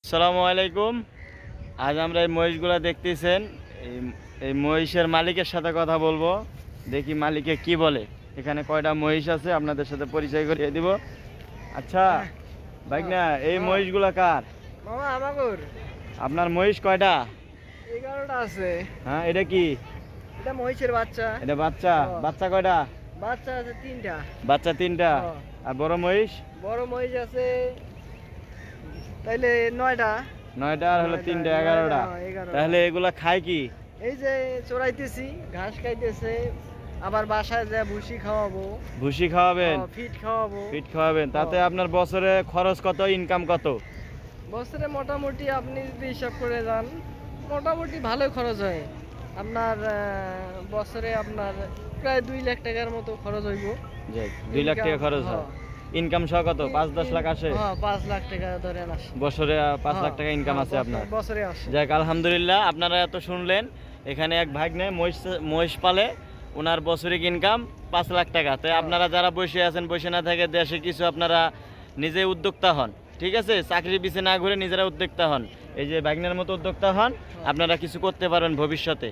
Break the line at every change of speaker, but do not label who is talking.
আসসালামু আলাইকুম। আজ আমরা এই মহিষগুলা দেখতেছেন, এই মহিষের মালিকের সাথে কথা বলবো, দেখি মালিকে কি বলে। এখানে কয়টা মহিষ আছে আপনাদের সাথে পরিচয় করিয়ে দিব। আচ্ছা ভাইগনা, এই মহিষগুলা কার?
মামা আমাগর
আপনার মহিষ কয়টা?
11টা আছে।
হ্যাঁ, এটা কি?
এটা মহিষের বাচ্চা।
এটা বাচ্চা? বাচ্চা কয়টা?
বাচ্চা আছে 3টা।
বাচ্চা 3টা। আর বড় মহিষ?
বড় মহিষ আছে তাইলে 9টা।
9টা আর হলো 3টা, 11টা। তাহলে এগুলা খায় কি?
এই যে চড়াইতেছি, ঘাস খাইতেছে, আবার বাসায় যায় ভুসি খাওয়াবো।
ভুসি খাওয়াবেন?
ফিট খাওয়াবো।
ফিট খাওয়াবেন। তাতে আপনার বছরে খরচ কত, ইনকাম কত?
বছরে মোটামুটি আপনি যদি হিসাব করে যান, মোটামুটি ভালোই খরচ হয়। আপনার বছরে আপনার প্রায় 2 লাখ টাকার মতো খরচ হইব।
2 লাখ টাকা খরচ হয়। ইনকাম সহ কত, 5-10 লাখ আসে?
হ্যাঁ, 5 লাখ টাকা ধরেন আসে
বছরে। 5 লাখ টাকা ইনকাম আছে আপনার?
বছরে আসে।
যাক, আলহামদুলিল্লাহ। আপনারা এত শুনলেন, এখানে এক ভাগ্নে মহিষ পালে, ওনার বছরিক ইনকাম 5 লাখ টাকা। তাই আপনারা যারা বসে আছেন, বসে না থেকে দেশে কিছু আপনারা নিজে উদ্যোক্তা হন, ঠিক আছে? চাকরির পিছে না ঘুরে নিজেরা উদ্যোক্তা হন, এই যে ভাগ্নের মতো উদ্যোক্তা হন, আপনারা কিছু করতে পারবেন ভবিষ্যতে।